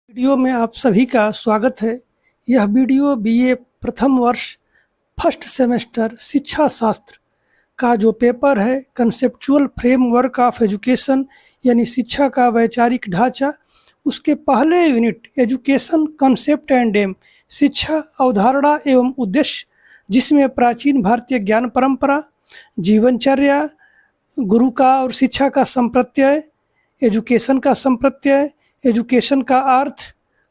Video में आप सभी का स्वागत है। यह वीडियो बीए प्रथम वर्ष फर्स्ट सेमेस्टर शिक्षा शास्त्र का जो पेपर है कंसेप्चुअल फ्रेमवर्क ऑफ एजुकेशन यानी शिक्षा का वैचारिक ढांचा, उसके पहले unit education concept and M शिक्षा अवधारणा एवं उद्देश्य, जिसमें प्राचीन भारतीय ज्ञान परंपरा, जीवनचर्या, गुरु का और शिक्षा का संप्रत्यय, एजुकेशन का संप्रत्यय, एजुकेशन का अर्थ,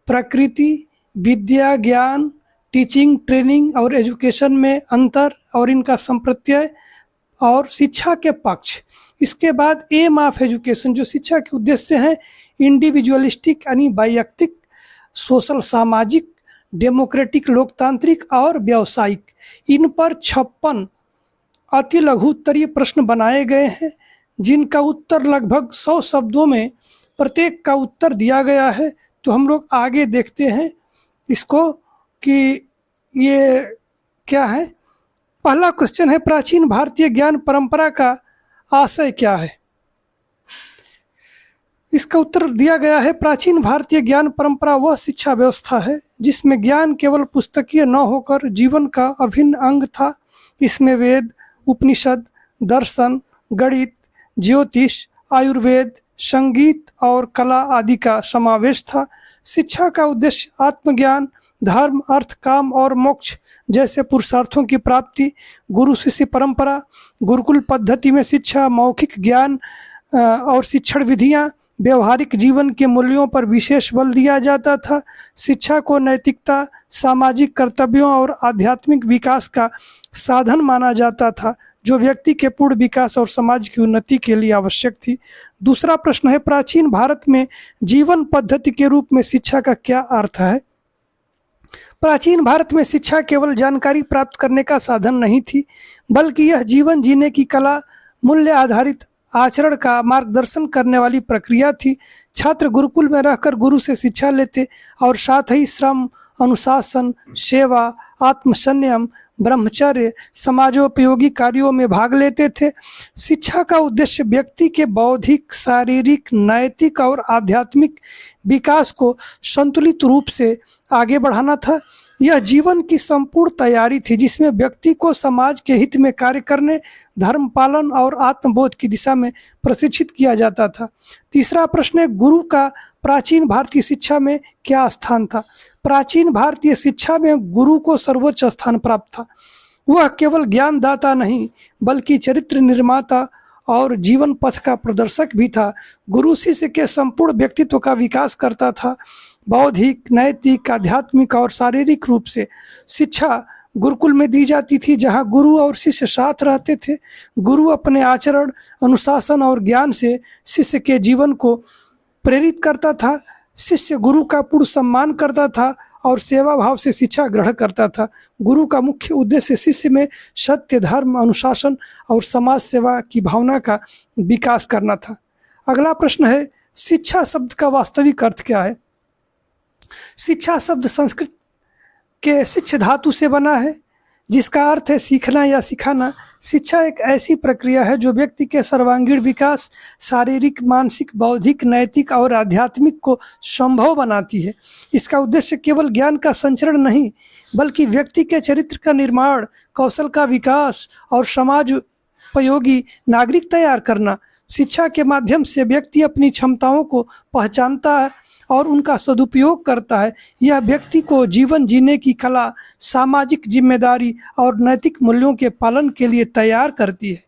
प्रकृति, विद्या, ज्ञान, टीचिंग, ट्रेनिंग और एजुकेशन में अंतर और इनका संप्रत्यय और शिक्षा के पक्ष। इसके बाद एम ऑफ एजुकेशन जो शिक्षा के उद्देश्य हैं इंडिविजुअलिस्टिक यानी वैयक्तिक, सोशल सामाजिक, डेमोक्रेटिक लोकतांत्रिक और व्यावसायिक। इन पर 56 अति लघु उत्तरीय प्रश्न बनाए गए हैं, जिनका उत्तर लगभग 100 शब्दों में प्रत्येक का उत्तर दिया गया है। तो हम लोग आगे देखते हैं इसको कि ये क्या है। पहला क्वेश्चन है, प्राचीन भारतीय ज्ञान परंपरा का आशय क्या है। इसका उत्तर दिया गया है, प्राचीन भारतीय ज्ञान परंपरा वह शिक्षा व्यवस्था है जिसमें ज्ञान केवल पुस्तकीय न होकर जीवन का अभिन्न अंग था। इसमें वेद, उपनिषद, दर्शन, गणित, ज्योतिष, आयुर्वेद, संगीत और कला आदि का समावेश था। शिक्षा का उद्देश्य आत्मज्ञान, धर्म, अर्थ, काम और मोक्ष जैसे पुरुषार्थों की प्राप्ति। गुरु शिष्य परंपरा, गुरुकुल पद्धति में शिक्षा, मौखिक ज्ञान और शिक्षण विधियां, व्यवहारिक जीवन के मूल्यों पर विशेष बल दिया जाता था। शिक्षा को नैतिकता, सामाजिक कर्तव्यों और आध्यात्मिक विकास का साधन माना जाता था, जो व्यक्ति के पूर्ण विकास और समाज की उन्नति के लिए आवश्यक थी। दूसरा प्रश्न है, प्राचीन भारत में जीवन पद्धति के रूप में शिक्षा का क्या अर्थ है। प्राचीन भारत में शिक्षा केवल जानकारी प्राप्त करने का साधन नहीं थी, बल्कि यह जीवन जीने की कला, मूल्य आधारित आचरण का मार्गदर्शन करने वाली प्रक्रिया थी। छात्र गुरुकुल में रहकर गुरु से शिक्षा लेते और साथ ही श्रम, अनुशासन, सेवा, आत्मसंयम, ब्रह्मचर्य, समाजोपयोगी कार्यों में भाग लेते थे। शिक्षा का उद्देश्य व्यक्ति के बौद्धिक, शारीरिक, नैतिक और आध्यात्मिक विकास को संतुलित रूप से आगे बढ़ाना था। यह जीवन की संपूर्ण तैयारी थी जिसमें व्यक्ति को समाज के हित में कार्य करने, धर्म पालन और आत्मबोध की दिशा में प्रशिक्षित किया जाता था। तीसरा प्रश्न है, गुरु का प्राचीन भारतीय शिक्षा में क्या स्थान था। प्राचीन भारतीय शिक्षा में गुरु को सर्वोच्च स्थान प्राप्त था। वह केवल ज्ञानदाता नहीं बल्कि चरित्र निर्माता और जीवन पथ का प्रदर्शक भी था। गुरु शिष्य के संपूर्ण व्यक्तित्व का विकास करता था। बौद्धिक, नैतिक, आध्यात्मिक और शारीरिक रूप से शिक्षा गुरुकुल में दी जाती थी, जहां गुरु और शिष्य साथ रहते थे। गुरु अपने आचरण, अनुशासन और ज्ञान से शिष्य के जीवन को प्रेरित करता था। शिष्य गुरु का पूर्ण सम्मान करता था और सेवा भाव से शिक्षा ग्रहण करता था। गुरु का मुख्य उद्देश्य शिष्य में सत्य, धर्म, अनुशासन और समाज सेवा की भावना का विकास करना था। अगला प्रश्न है, शिक्षा शब्द का वास्तविक अर्थ क्या है। शिक्षा शब्द संस्कृत के शिक्ष धातु से बना है, जिसका अर्थ है सीखना या सिखाना। शिक्षा एक ऐसी प्रक्रिया है जो व्यक्ति के सर्वांगीण विकास, शारीरिक, मानसिक, बौद्धिक, नैतिक और आध्यात्मिक को संभव बनाती है। इसका उद्देश्य केवल ज्ञान का संचरण नहीं, बल्कि व्यक्ति के चरित्र का निर्माण, कौशल का विकास और समाज उपयोगी नागरिक तैयार करना। शिक्षा के माध्यम से व्यक्ति अपनी क्षमताओं को पहचानता है और उनका सदुपयोग करता है। यह व्यक्ति को जीवन जीने की कला, सामाजिक जिम्मेदारी और नैतिक मूल्यों के पालन के लिए तैयार करती है।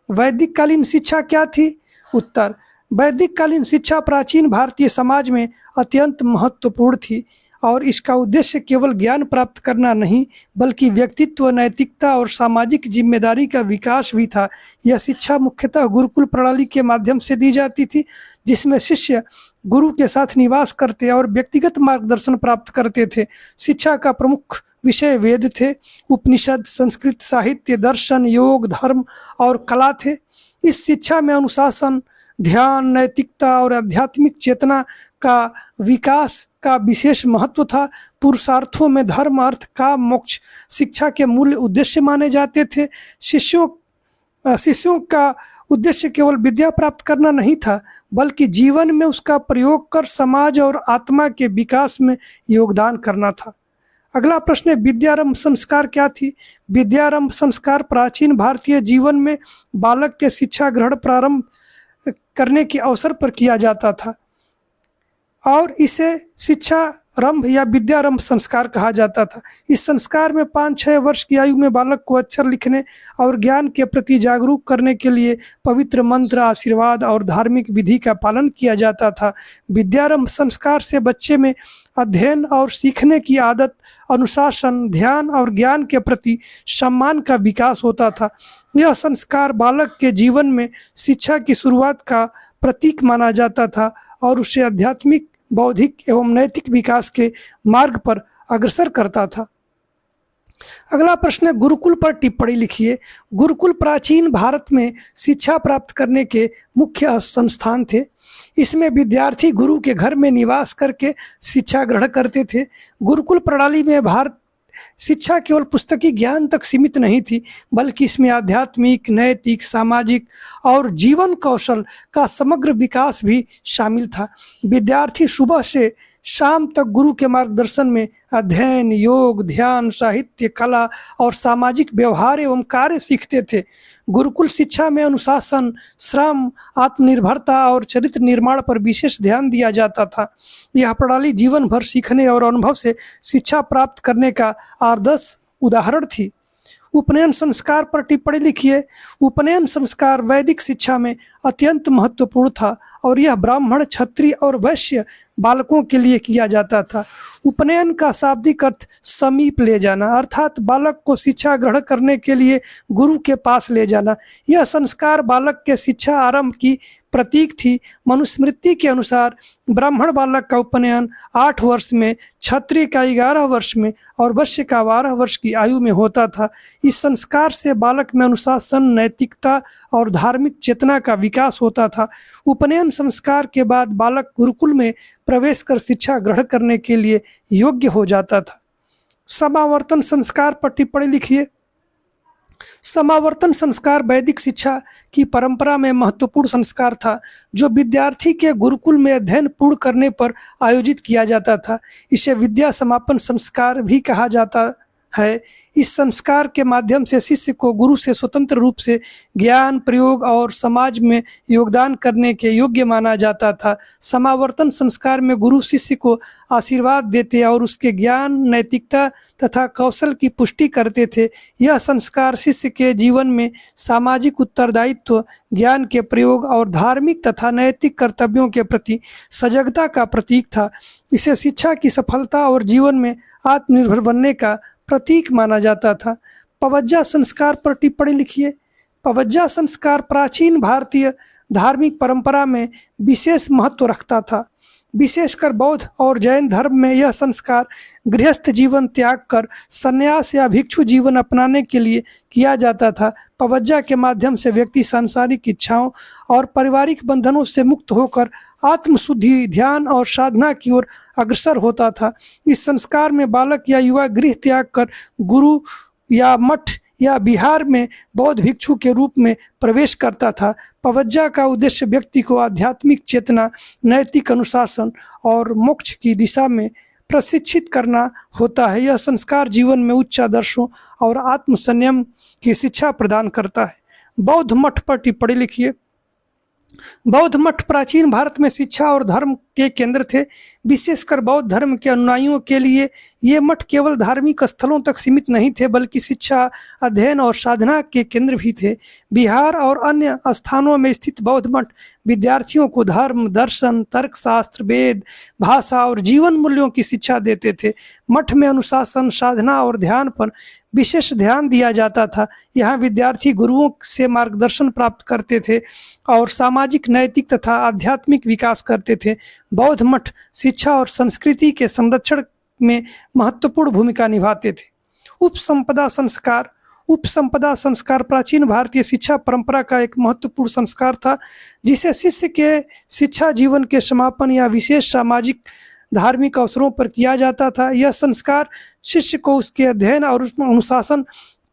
वैदिक कालीन शिक्षा क्या थी। उत्तर, वैदिक कालीन शिक्षा प्राचीन भारतीय समाज में अत्यंत महत्वपूर्ण थी और इसका उद्देश्य केवल ज्ञान प्राप्त करना नहीं, बल्कि व्यक्तित्व, नैतिकता और सामाजिक जिम्मेदारी का विकास भी था। यह शिक्षा मुख्यतः गुरुकुल प्रणाली के माध्यम से दी जाती थी, जिसमें शिष्य गुरु के साथ निवास करते और व्यक्तिगत मार्गदर्शन प्राप्त करते थे। शिक्षा का प्रमुख विषय वेद थे, उपनिषद, संस्कृत साहित्य, दर्शन, योग, धर्म और कला थे। इस शिक्षा में अनुशासन, ध्यान, नैतिकता और आध्यात्मिक चेतना का विकास का विशेष महत्व था। पुरुषार्थों में धर्म, अर्थ, काम, मोक्ष शिक्षा के मूल उद्देश्य माने जाते थे। शिष्यों का उद्देश्य केवल विद्या प्राप्त करना नहीं था, बल्कि जीवन में उसका प्रयोग कर समाज और आत्मा के विकास में योगदान करना था। अगला प्रश्न है, विद्यारंभ संस्कार क्या थी? विद्यारंभ संस्कार प्राचीन भारतीय जीवन में बालक के शिक्षा ग्रहण प्रारंभ करने के अवसर पर किया जाता था और इसे शिक्षारंभ या विद्यारंभ संस्कार कहा जाता था। इस संस्कार में 5-6 वर्ष की आयु में बालक को अक्षर लिखने और ज्ञान के प्रति जागरूक करने के लिए पवित्र मंत्र, आशीर्वाद और धार्मिक विधि का पालन किया जाता था। विद्यारंभ संस्कार से बच्चे में अध्ययन और सीखने की आदत, अनुशासन, ध्यान और ज्ञान के प्रति सम्मान का विकास होता था। यह संस्कार बालक के जीवन में शिक्षा की शुरुआत का प्रतीक माना जाता था और उसे आध्यात्मिक, बौद्धिक एवं नैतिक विकास के मार्ग पर अग्रसर करता था। अगला प्रश्न है, गुरुकुल पर टिप्पणी लिखिए। गुरुकुल प्राचीन भारत में शिक्षा प्राप्त करने के मुख्य संस्थान थे। इसमें विद्यार्थी गुरु के घर में निवास करके शिक्षा ग्रहण करते थे। गुरुकुल प्रणाली में भारत शिक्षा केवल पुस्तकी ज्ञान तक सीमित नहीं थी, बल्कि इसमें आध्यात्मिक, नैतिक, सामाजिक और जीवन कौशल का समग्र विकास भी शामिल था। विद्यार्थी सुबह से शाम तक गुरु के मार्गदर्शन में अध्ययन, योग, ध्यान, साहित्य, कला और सामाजिक व्यवहार एवं कार्य सीखते थे। गुरुकुल शिक्षा में अनुशासन, श्रम, आत्मनिर्भरता और चरित्र निर्माण पर विशेष ध्यान दिया जाता था। यह प्रणाली जीवन भर सीखने और अनुभव से शिक्षा प्राप्त करने का आदर्श उदाहरण थी। उपनयन संस्कार पर टिप्पणी लिखिए। उपनयन संस्कार वैदिक शिक्षा में अत्यंत महत्वपूर्ण था और यह ब्राह्मण, क्षत्रिय और वैश्य बालकों के लिए किया जाता था। उपनयन का शाब्दिक अर्थ समीप ले जाना, अर्थात बालक को शिक्षा ग्रहण करने के लिए गुरु के पास ले जाना। यह संस्कार बालक के शिक्षा आरंभ की प्रतीक थी। मनुस्मृति के अनुसार ब्राह्मण बालक का उपनयन 8 वर्ष में, क्षत्रिय का 11 वर्ष में और वैश्य का 12 वर्ष की आयु में होता था। इस संस्कार से बालक में अनुशासन, नैतिकता और धार्मिक चेतना का विकास होता था। उपनयन संस्कार के बाद बालक गुरुकुल में प्रवेश कर शिक्षा ग्रहण करने के लिए योग्य हो जाता था। समावर्तन संस्कार पर टिप्पणी लिखिए। समावर्तन संस्कार वैदिक शिक्षा की परंपरा में महत्वपूर्ण संस्कार था, जो विद्यार्थी के गुरुकुल में अध्ययन पूर्ण करने पर आयोजित किया जाता था। इसे विद्या समापन संस्कार भी कहा जाता है। इस संस्कार के माध्यम से शिष्य को गुरु से स्वतंत्र रूप से ज्ञान, प्रयोग और समाज में योगदान करने के योग्य माना जाता था। समावर्तन संस्कार में गुरु शिष्य को आशीर्वाद देते और उसके ज्ञान, नैतिकता तथा कौशल की पुष्टि करते थे। यह संस्कार शिष्य के जीवन में सामाजिक उत्तरदायित्व, ज्ञान के प्रयोग और धार्मिक तथा नैतिक कर्तव्यों के प्रति सजगता का प्रतीक था। इसे शिक्षा की सफलता और जीवन में आत्मनिर्भर बनने का प्रतीक माना जाता था। पवज्जा संस्कार पर टिप्पणी लिखिए। पवज्जा संस्कार प्राचीन भारतीय धार्मिक परंपरा में विशेष महत्व रखता था। विशेषकर बौद्ध और जैन धर्म में यह संस्कार गृहस्थ जीवन त्याग कर संन्यास या भिक्षु जीवन अपनाने के लिए किया जाता था। पवज्जा के माध्यम से व्यक्ति सांसारिक इच्छाओं और पारिवारिक बंधनों से मुक्त होकर आत्मशुद्धि, ध्यान और साधना की ओर अग्रसर होता था। इस संस्कार में बालक या युवा गृह त्याग कर गुरु या मठ या विहार में बौद्ध भिक्षु के रूप में प्रवेश करता था। पवज्जा का उद्देश्य व्यक्ति को आध्यात्मिक चेतना, नैतिक अनुशासन और मोक्ष की दिशा में प्रशिक्षित करना होता है। यह संस्कार जीवन में उच्च आदर्शों और आत्मसंयम की शिक्षा प्रदान करता है। बौद्ध मठ पर टिप्पणी लिखिए। बौद्ध मठ प्राचीन भारत में शिक्षा और धर्म के केंद्र थे। विशेषकर बौद्ध धर्म के अनुयायियों के लिए ये मठ केवल धार्मिक स्थलों तक सीमित नहीं थे, बल्कि शिक्षा, अध्ययन और साधना के केंद्र भी थे। बिहार और अन्य स्थानों में स्थित बौद्ध मठ विद्यार्थियों को धर्म, दर्शन, तर्कशास्त्र, वेद, भाषा और जीवन मूल्यों की शिक्षा देते थे। मठ में अनुशासन, साधना और ध्यान पर विशेष ध्यान दिया जाता था। यहाँ विद्यार्थी गुरुओं से मार्गदर्शन प्राप्त करते थे और सामाजिक, नैतिक तथा आध्यात्मिक विकास करते थे। बौद्ध मठ शिक्षा और संस्कृति के संरक्षण में महत्वपूर्ण भूमिका निभाते थे। उपसंपदा संस्कार। उपसंपदा संस्कार प्राचीन भारतीय शिक्षा परंपरा का एक महत्वपूर्ण संस्कार था, जिसे शिष्य के शिक्षा जीवन के समापन या विशेष सामाजिक, धार्मिक अवसरों पर किया जाता था। यह संस्कार शिष्य को उसके अध्ययन और अनुशासन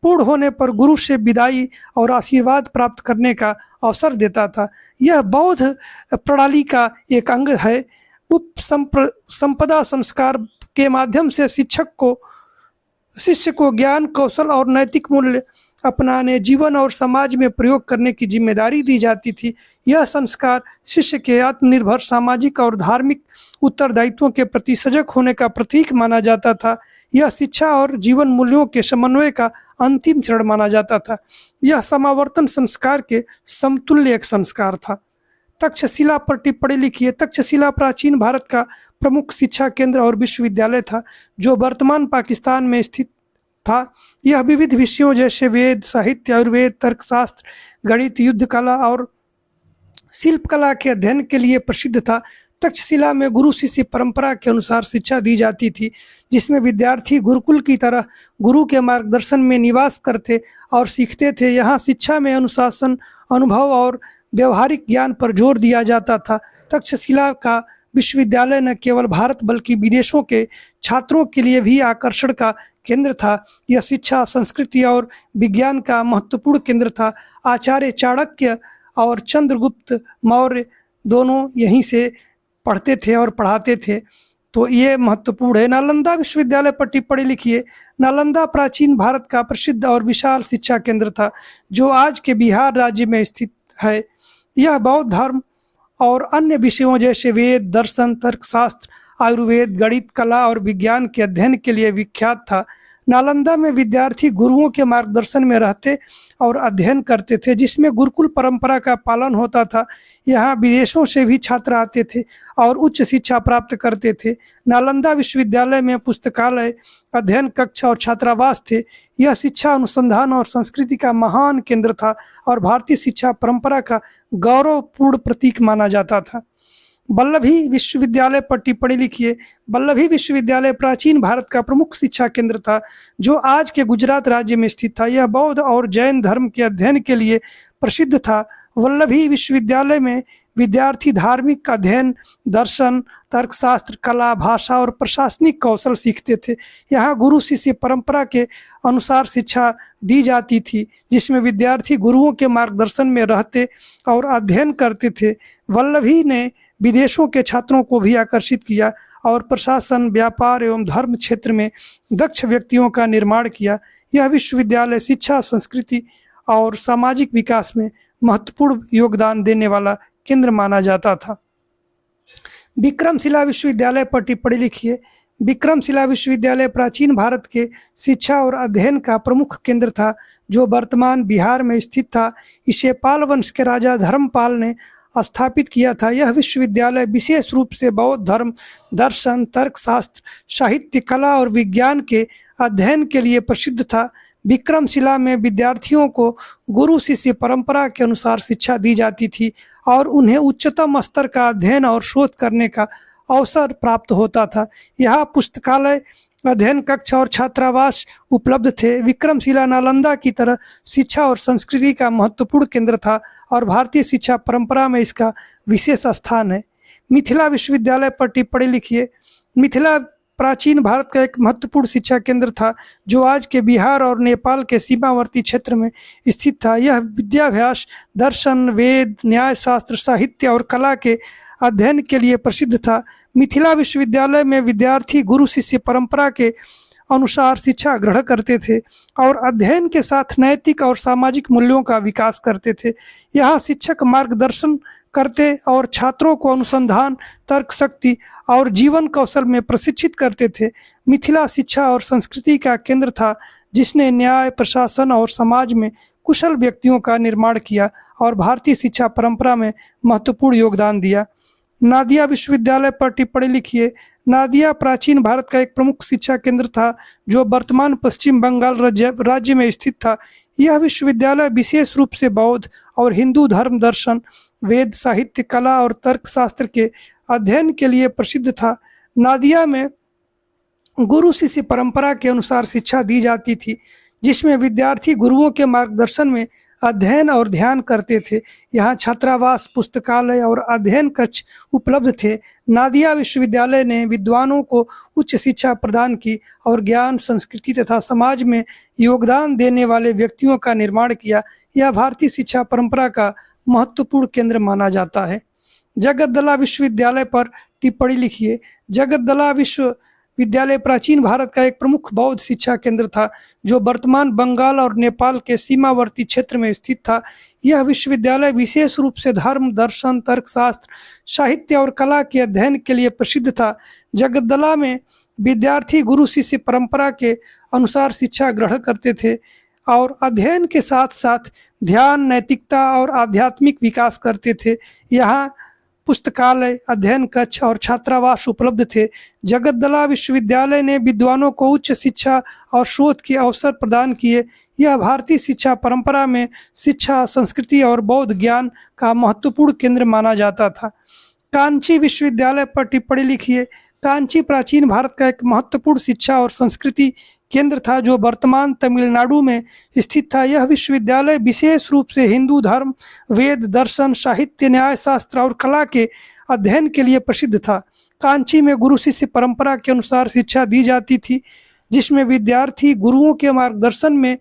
पूर्ण होने पर गुरु से विदाई और आशीर्वाद प्राप्त करने का अवसर देता था। यह बौद्ध प्रणाली का एक अंग है। संपदा संस्कार के माध्यम से शिष्य को ज्ञान, कौशल और नैतिक मूल्य अपनाने, जीवन और समाज में प्रयोग करने की जिम्मेदारी दी जाती थी। यह संस्कार शिष्य के आत्मनिर्भर, सामाजिक और धार्मिक उत्तरदायित्वों के प्रति सजग होने का प्रतीक माना जाता था। यह शिक्षा और जीवन मूल्यों के समन्वय का अंतिम चरण माना जाता था। यह समावर्तन संस्कार के समतुल्य एक संस्कार था। तक्षशिला पर टिप्पणी लिखिए। तक्षशिला प्राचीन भारत का प्रमुख शिक्षा केंद्र और विश्वविद्यालय था, जो वर्तमान पाकिस्तान में स्थित था। यह विविध विषयों जैसे वेद, साहित्य, आयुर्वेद, तर्कशास्त्र, गणित, युद्ध कला और शिल्प कला के अध्ययन के लिए प्रसिद्ध था। तक्षशिला में गुरु शिष्य परंपरा के अनुसार शिक्षा दी जाती थी, जिसमें विद्यार्थी गुरुकुल की तरह गुरु के मार्गदर्शन में निवास करते और सीखते थे। यहाँ शिक्षा में अनुशासन, अनुभव और व्यवहारिक ज्ञान पर जोर दिया जाता था। तक्षशिला का विश्वविद्यालय न केवल भारत बल्कि विदेशों के छात्रों के लिए भी आकर्षण का केंद्र था। यह शिक्षा, संस्कृति और विज्ञान का महत्वपूर्ण केंद्र था। आचार्य चाणक्य और चंद्रगुप्त मौर्य दोनों यहीं से पढ़ते थे और पढ़ाते थे, तो ये महत्वपूर्ण है। नालंदा विश्वविद्यालय पर टिप्पणी लिखिए। नालंदा प्राचीन भारत का प्रसिद्ध और विशाल शिक्षा केंद्र था, जो आज के बिहार राज्य में स्थित है। यह बौद्ध धर्म और अन्य विषयों जैसे वेद, दर्शन, तर्कशास्त्र, आयुर्वेद, गणित, कला और विज्ञान के अध्ययन के लिए विख्यात था। नालंदा में विद्यार्थी गुरुओं के मार्गदर्शन में रहते और अध्ययन करते थे, जिसमें गुरुकुल परंपरा का पालन होता था। यहाँ विदेशों से भी छात्र आते थे और उच्च शिक्षा प्राप्त करते थे। नालंदा विश्वविद्यालय में पुस्तकालय, अध्ययन कक्ष और छात्रावास थे। यह शिक्षा, अनुसंधान और संस्कृति का महान केंद्र था और भारतीय शिक्षा परंपरा का गौरवपूर्ण प्रतीक माना जाता था। वल्लभी विश्वविद्यालय पर टिप्पणी लिखिए। वल्लभी विश्वविद्यालय प्राचीन भारत का प्रमुख शिक्षा केंद्र था, जो आज के गुजरात राज्य में स्थित था। यह बौद्ध और जैन धर्म के अध्ययन के लिए प्रसिद्ध था। वल्लभी विश्वविद्यालय में विद्यार्थी धार्मिक अध्ययन, दर्शन, तर्कशास्त्र, कला, भाषा और प्रशासनिक कौशल सीखते थे। यहाँ गुरु शिष्य परंपरा के अनुसार शिक्षा दी जाती थी, जिसमें विद्यार्थी गुरुओं के मार्गदर्शन में रहते और अध्ययन करते थे। वल्लभी ने विदेशों के छात्रों को भी आकर्षित किया और प्रशासन, व्यापार एवं धर्म क्षेत्र में दक्ष व्यक्तियों का निर्माण किया। यह विश्वविद्यालय शिक्षा, संस्कृति और सामाजिक विकास में महत्वपूर्ण योगदान देने वाला केंद्र माना जाता था। विक्रमशिला विश्वविद्यालय पर टिप्पणी लिखिए। विक्रमशिला विश्वविद्यालय प्राचीन भारत के शिक्षा और अध्ययन का प्रमुख केंद्र था, जो वर्तमान बिहार में स्थित था। इसे पाल वंश के राजा धर्मपाल ने स्थापित किया था। यह विश्वविद्यालय विशेष रूप से बौद्ध धर्म, दर्शन, तर्कशास्त्र, साहित्य, कला और विज्ञान के अध्ययन के लिए प्रसिद्ध था। विक्रमशिला में विद्यार्थियों को गुरु शिष्य परंपरा के अनुसार शिक्षा दी जाती थी और उन्हें उच्चतम स्तर का अध्ययन और शोध करने का अवसर प्राप्त होता था। यहाँ पुस्तकालय, अध्ययन कक्ष और छात्रावास उपलब्ध थे। विक्रमशिला नालंदा की तरह शिक्षा और संस्कृति का महत्वपूर्ण केंद्र था और भारतीय शिक्षा परंपरा में इसका विशेष स्थान है। मिथिला विश्वविद्यालय पर टिप्पणी लिखिए। मिथिला प्राचीन भारत का एक महत्वपूर्ण शिक्षा केंद्र था, जो आज के बिहार और नेपाल के सीमावर्ती क्षेत्र में स्थित था। यह विद्याभ्यास, दर्शन, वेद, न्यायशास्त्र, साहित्य और कला के अध्ययन के लिए प्रसिद्ध था। मिथिला विश्वविद्यालय में विद्यार्थी गुरु शिष्य परंपरा के अनुसार शिक्षा ग्रहण करते थे और अध्ययन के साथ नैतिक और सामाजिक मूल्यों का विकास करते थे। यहाँ शिक्षक मार्गदर्शन करते और छात्रों को अनुसंधान, तर्क शक्ति और जीवन कौशल में प्रशिक्षित करते थे। मिथिला शिक्षा और संस्कृति का केंद्र था, जिसने न्याय, प्रशासन और समाज में कुशल व्यक्तियों का निर्माण किया और भारतीय शिक्षा परंपरा में महत्वपूर्ण योगदान दिया। नादिया विश्वविद्यालय पर टिप्पणी लिखिए। नादिया प्राचीन भारत का एक प्रमुख शिक्षा केंद्र था, जो वर्तमान पश्चिम बंगाल राज्य में स्थित था। यह विश्वविद्यालय विशेष रूप से बौद्ध और हिंदू धर्म, दर्शन, वेद, साहित्य, कला और तर्कशास्त्र के अध्ययन के लिए प्रसिद्ध था। नादिया में गुरु शिष्य परंपरा के अनुसार शिक्षा दी जाती थी, जिसमें विद्यार्थी गुरुओं के मार्गदर्शन में अध्ययन और ध्यान करते थे। यहाँ छात्रावास, पुस्तकालय और अध्ययन कक्ष उपलब्ध थे। नादिया विश्वविद्यालय ने विद्वानों को उच्च शिक्षा प्रदान की और ज्ञान, संस्कृति तथा समाज में योगदान देने वाले व्यक्तियों का निर्माण किया। यह भारतीय शिक्षा परंपरा का महत्वपूर्ण केंद्र माना जाता है। जगद्दला विश्वविद्यालय पर टिप्पणी लिखिए। जगद्दला विश्वविद्यालय प्राचीन भारत का एक प्रमुख बौद्ध शिक्षा केंद्र था, जो वर्तमान बंगाल और नेपाल के सीमावर्ती क्षेत्र में स्थित था। यह विश्वविद्यालय विशेष रूप से धर्म, दर्शन, तर्कशास्त्र, साहित्य और कला के अध्ययन के लिए प्रसिद्ध था। जगद्दला में विद्यार्थी गुरु शिष्य परंपरा के अनुसार शिक्षा ग्रहण करते थे और अध्ययन के साथ साथ ध्यान, नैतिकता और आध्यात्मिक विकास करते थे। यहाँ पुस्तकालय, अध्ययन कक्ष और छात्रावास उपलब्ध थे। जगद्दला विश्वविद्यालय ने विद्वानों को उच्च शिक्षा और शोध के अवसर प्रदान किए। यह भारतीय शिक्षा परंपरा में शिक्षा, संस्कृति और बौद्ध ज्ञान का महत्वपूर्ण केंद्र माना जाता था। कांची विश्वविद्यालय पर टिप्पणी लिखिए। कांची प्राचीन भारत का एक महत्वपूर्ण शिक्षा और संस्कृति केंद्र था, जो वर्तमान तमिलनाडु में स्थित था। यह विश्वविद्यालय विशेष रूप से हिंदू धर्म, वेद, दर्शन, साहित्य, न्यायशास्त्र और कला के अध्ययन के लिए प्रसिद्ध था। कांची में गुरु शिष्य परंपरा के अनुसार शिक्षा दी जाती थी, जिसमें विद्यार्थी गुरुओं के मार्गदर्शन में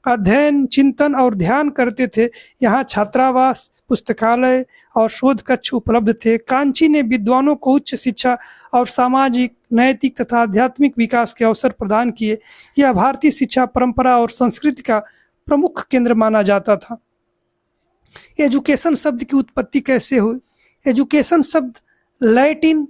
अध्ययन, चिंतन और ध्यान करते थे। यहाँ छात्रावास, पुस्तकालय और शोध कक्ष उपलब्ध थे। कांची ने विद्वानों को उच्च शिक्षा और सामाजिक, नैतिक तथा आध्यात्मिक विकास के अवसर प्रदान किए। यह भारतीय शिक्षा परंपरा और संस्कृति का प्रमुख केंद्र माना जाता था। एजुकेशन शब्द की उत्पत्ति कैसे हुई? एजुकेशन शब्द लैटिन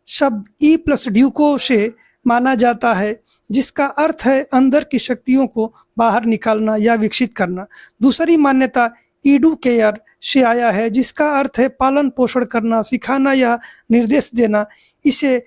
शब्द ई प्लस ड्यूको से माना जाता है, जिसका अर्थ है अंदर की शक्तियों को बाहर निकालना या विकसित करना। दूसरी मान्यता इडुकेयर से आया है, जिसका अर्थ है पालन पोषण करना, सिखाना या निर्देश देना। इसे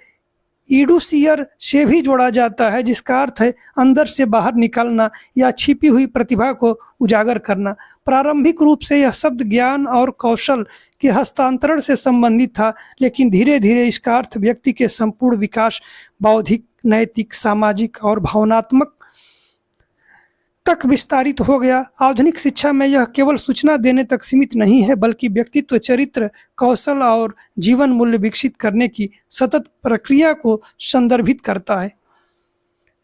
इडुसियर से भी जोड़ा जाता है, जिसका अर्थ है अंदर से बाहर निकालना या छिपी हुई प्रतिभा को उजागर करना। प्रारंभिक रूप से यह शब्द ज्ञान और कौशल के हस्तांतरण से संबंधित था, लेकिन धीरे धीरे इसका अर्थ व्यक्ति के संपूर्ण विकास, बौद्धिक, नैतिक, सामाजिक और भावनात्मक तक विस्तारित हो गया। आधुनिक शिक्षा में यह केवल सूचना देने तक सीमित नहीं है, बल्कि व्यक्तित्व, चरित्र, कौशल और जीवन मूल्य विकसित करने की सतत प्रक्रिया को संदर्भित करता है।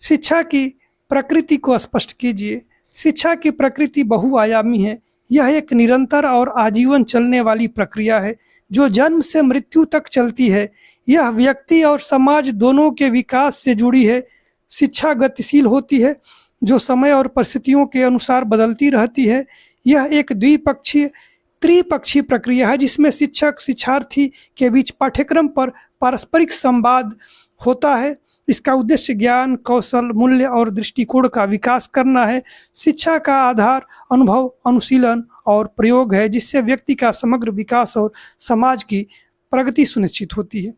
शिक्षा की प्रकृति को स्पष्ट कीजिए। शिक्षा की प्रकृति बहुआयामी है। यह एक निरंतर और आजीवन चलने वाली प्रक्रिया है, जो जन्म से मृत्यु तक चलती है। यह व्यक्ति और समाज दोनों के विकास से जुड़ी है। शिक्षा गतिशील होती है, जो समय और परिस्थितियों के अनुसार बदलती रहती है। यह एक त्रिपक्षीय प्रक्रिया है, जिसमें शिक्षक शिक्षार्थी के बीच पाठ्यक्रम पर पारस्परिक संवाद होता है। इसका उद्देश्य ज्ञान, कौशल, मूल्य और दृष्टिकोण का विकास करना है। शिक्षा का आधार अनुभव, अनुशीलन और प्रयोग है, जिससे व्यक्ति का समग्र विकास और समाज की प्रगति सुनिश्चित होती है।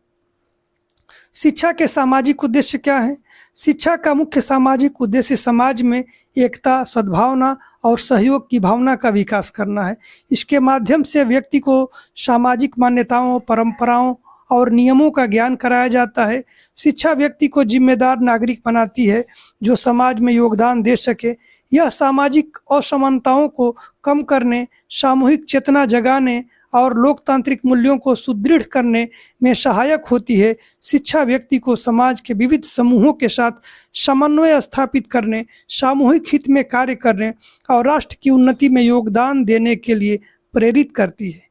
शिक्षा के सामाजिक उद्देश्य क्या हैं? शिक्षा का मुख्य सामाजिक उद्देश्य समाज में एकता, सद्भावना और सहयोग की भावना का विकास करना है। इसके माध्यम से व्यक्ति को सामाजिक मान्यताओं, परंपराओं और नियमों का ज्ञान कराया जाता है। शिक्षा व्यक्ति को जिम्मेदार नागरिक बनाती है, जो समाज में योगदान दे सके। यह सामाजिक असमानताओं को कम करने, सामूहिक चेतना जगाने और लोकतांत्रिक मूल्यों को सुदृढ़ करने में सहायक होती है। शिक्षा व्यक्ति को समाज के विविध समूहों के साथ समन्वय स्थापित करने, सामूहिक हित में कार्य करने और राष्ट्र की उन्नति में योगदान देने के लिए प्रेरित करती है।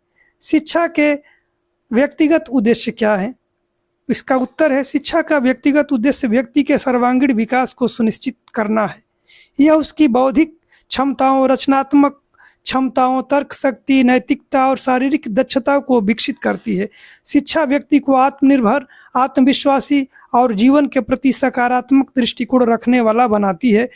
शिक्षा के व्यक्तिगत उद्देश्य क्या है? इसका उत्तर है, शिक्षा का व्यक्तिगत उद्देश्य व्यक्ति के सर्वांगीण विकास को सुनिश्चित करना है। यह उसकी बौद्धिक क्षमताओं, रचनात्मक क्षमताओं, तर्क शक्ति, नैतिकता और शारीरिक दक्षता को विकसित करती है। शिक्षा व्यक्ति को आत्मनिर्भर, आत्मविश्वासी और जीवन के प्रति सकारात्मक दृष्टिकोण रखने वाला बनाती है।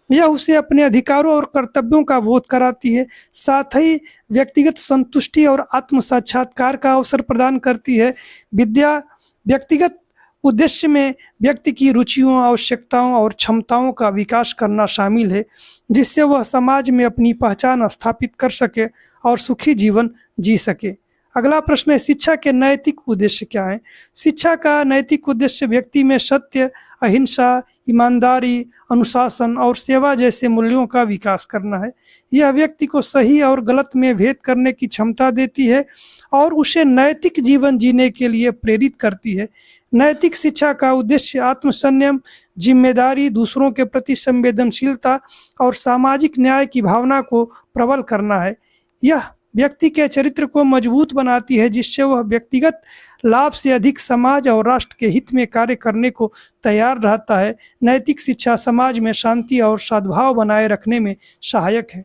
यह उसे अपने अधिकारों और कर्तव्यों का बोध कराती है। साथ ही व्यक्तिगत संतुष्टि और आत्म साक्षात्कार का अवसर प्रदान करती है। विद्या व्यक्तिगत उद्देश्य में व्यक्ति की रुचियों, आवश्यकताओं और क्षमताओं का विकास करना शामिल है, जिससे वह समाज में अपनी पहचान स्थापित कर सके और सुखी जीवन जी सके। अगला प्रश्न है, शिक्षा के नैतिक उद्देश्य क्या है? शिक्षा का नैतिक उद्देश्य व्यक्ति में सत्य, अहिंसा, ईमानदारी, अनुशासन और सेवा जैसे मूल्यों का विकास करना है। यह व्यक्ति को सही और गलत में भेद करने की क्षमता देती है और उसे नैतिक जीवन जीने के लिए प्रेरित करती है। नैतिक शिक्षा का उद्देश्य आत्मसंयम, जिम्मेदारी, दूसरों के प्रति संवेदनशीलता और सामाजिक न्याय की भावना को प्रबल करना है। यह व्यक्ति के चरित्र को मजबूत बनाती है, जिससे वह व्यक्तिगत लाभ से अधिक समाज और राष्ट्र के हित में कार्य करने को तैयार रहता है। नैतिक शिक्षा समाज में शांति और सद्भाव बनाए रखने में सहायक है।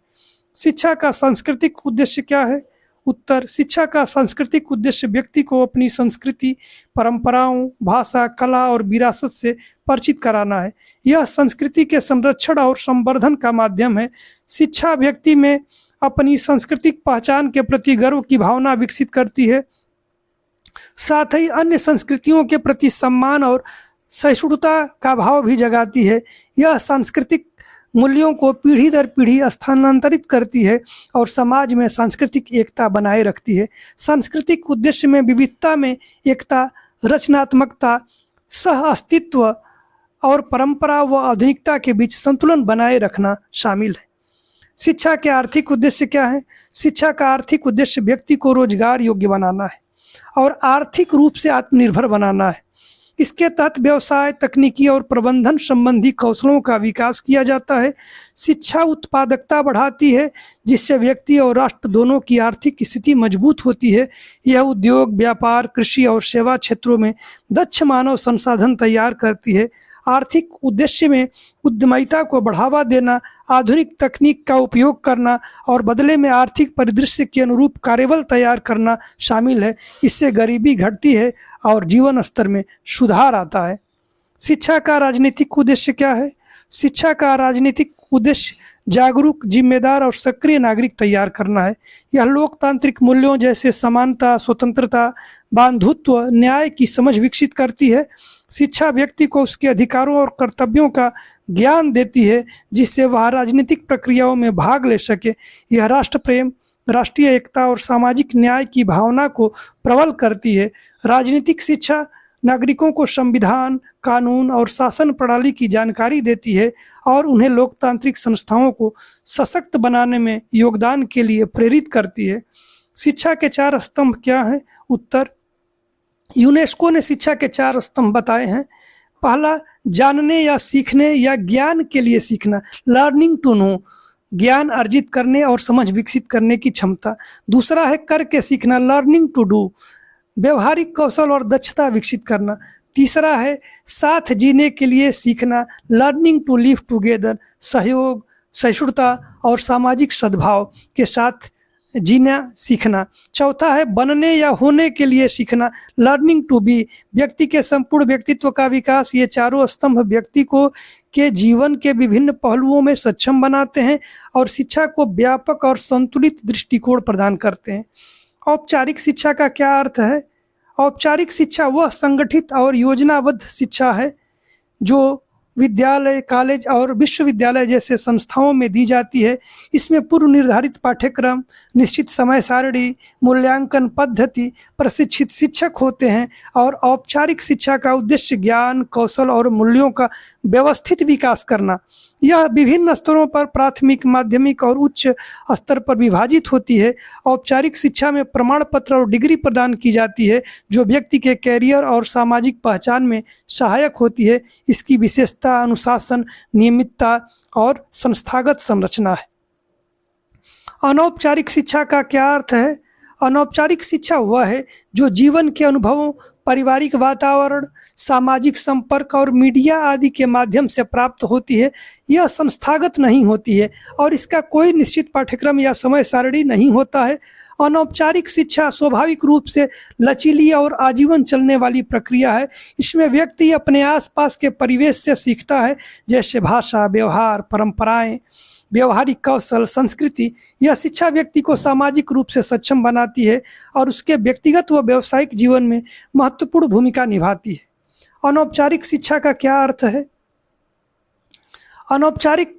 शिक्षा का सांस्कृतिक उद्देश्य क्या है? उत्तर: शिक्षा का सांस्कृतिक उद्देश्य व्यक्ति को अपनी संस्कृति, परंपराओं, भाषा, कला और विरासत से परिचित कराना है। यह संस्कृति के संरक्षण और संवर्धन का माध्यम है। शिक्षा व्यक्ति में अपनी सांस्कृतिक पहचान के प्रति गर्व की भावना विकसित करती है, साथ ही अन्य संस्कृतियों के प्रति सम्मान और सहिष्णुता का भाव भी जगाती है। यह सांस्कृतिक मूल्यों को पीढ़ी दर पीढ़ी स्थानांतरित करती है और समाज में सांस्कृतिक एकता बनाए रखती है। सांस्कृतिक उद्देश्य में विविधता में एकता, रचनात्मकता, सह अस्तित्व और परंपरा व आधुनिकता के बीच संतुलन बनाए रखना शामिल है। शिक्षा के आर्थिक उद्देश्य क्या है? शिक्षा का आर्थिक उद्देश्य व्यक्ति को रोजगार योग्य बनाना है और आर्थिक रूप से आत्मनिर्भर बनाना है। इसके तहत व्यवसाय, तकनीकी और प्रबंधन संबंधी कौशलों का विकास किया जाता है। शिक्षा उत्पादकता बढ़ाती है, जिससे व्यक्ति और राष्ट्र दोनों की आर्थिक स्थिति मजबूत होती है। यह उद्योग, व्यापार, कृषि और सेवा क्षेत्रों में दक्ष मानव संसाधन तैयार करती है। आर्थिक उद्देश्य में उद्यमिता को बढ़ावा देना, आधुनिक तकनीक का उपयोग करना और बदले में आर्थिक परिदृश्य के अनुरूप कार्यबल तैयार करना शामिल है। इससे गरीबी घटती है और जीवन स्तर में सुधार आता है। शिक्षा का राजनीतिक उद्देश्य क्या है? शिक्षा का राजनीतिक उद्देश्य जागरूक, जिम्मेदार और सक्रिय नागरिक तैयार करना है। यह लोकतांत्रिक मूल्यों जैसे समानता, स्वतंत्रता, बंधुत्व, न्याय की समझ विकसित करती है। शिक्षा व्यक्ति को उसके अधिकारों और कर्तव्यों का ज्ञान देती है, जिससे वह राजनीतिक प्रक्रियाओं में भाग ले सके। यह राष्ट्र प्रेम, राष्ट्रीय एकता और सामाजिक न्याय की भावना को प्रबल करती है। राजनीतिक शिक्षा नागरिकों को संविधान, कानून और शासन प्रणाली की जानकारी देती है और उन्हें लोकतांत्रिक संस्थाओं को सशक्त बनाने में योगदान के लिए प्रेरित करती है। शिक्षा के 4 स्तंभ क्या हैं? उत्तर: यूनेस्को ने शिक्षा के 4 स्तंभ बताए हैं। पहला, जानने या सीखने या ज्ञान के लिए सीखना, लर्निंग टू नो, ज्ञान अर्जित करने और समझ विकसित करने की क्षमता। दूसरा है करके सीखना, लर्निंग टू डू, व्यवहारिक कौशल और दक्षता विकसित करना। तीसरा है साथ जीने के लिए सीखना, लर्निंग टू लिव टुगेदर, सहयोग, सहिष्णुता और सामाजिक सद्भाव के साथ जीना सीखना। चौथा है बनने या होने के लिए सीखना, लर्निंग टू बी, व्यक्ति के संपूर्ण व्यक्तित्व का विकास। ये चारों स्तंभ व्यक्ति को के जीवन के विभिन्न पहलुओं में सक्षम बनाते हैं और शिक्षा को व्यापक और संतुलित दृष्टिकोण प्रदान करते हैं। औपचारिक शिक्षा का क्या अर्थ है? औपचारिक शिक्षा वह संगठित और योजनाबद्ध शिक्षा है जो विद्यालय, कॉलेज और विश्वविद्यालय जैसे संस्थाओं में दी जाती है। इसमें पूर्व निर्धारित पाठ्यक्रम, निश्चित समय सारणी, मूल्यांकन पद्धति, प्रशिक्षित शिक्षक होते हैं और औपचारिक शिक्षा का उद्देश्य ज्ञान, कौशल और मूल्यों का व्यवस्थित विकास करना। यह विभिन्न स्तरों पर प्राथमिक, माध्यमिक और उच्च स्तर पर विभाजित होती है। औपचारिक शिक्षा में प्रमाण पत्र और डिग्री प्रदान की जाती है, जो व्यक्ति के कैरियर और सामाजिक पहचान में सहायक होती है। इसकी विशेषता अनुशासन, नियमितता और संस्थागत संरचना है। अनौपचारिक शिक्षा का क्या अर्थ है? अनौपचारिक शिक्षा वह है जो जीवन के अनुभवों, पारिवारिक वातावरण, सामाजिक संपर्क और मीडिया आदि के माध्यम से प्राप्त होती है। यह संस्थागत नहीं होती है और इसका कोई निश्चित पाठ्यक्रम या समय सारणी नहीं होता है। अनौपचारिक शिक्षा स्वाभाविक रूप से लचीली और आजीवन चलने वाली प्रक्रिया है। इसमें व्यक्ति अपने आसपास के परिवेश से सीखता है, जैसे भाषा, व्यवहार, परंपराएं, व्यवहारिक कौशल, संस्कृति। यह शिक्षा व्यक्ति को सामाजिक रूप से सक्षम बनाती है और उसके व्यक्तिगत व व्यावसायिक जीवन में महत्वपूर्ण भूमिका निभाती है। अनौपचारिक शिक्षा का क्या अर्थ है? अनौपचारिक,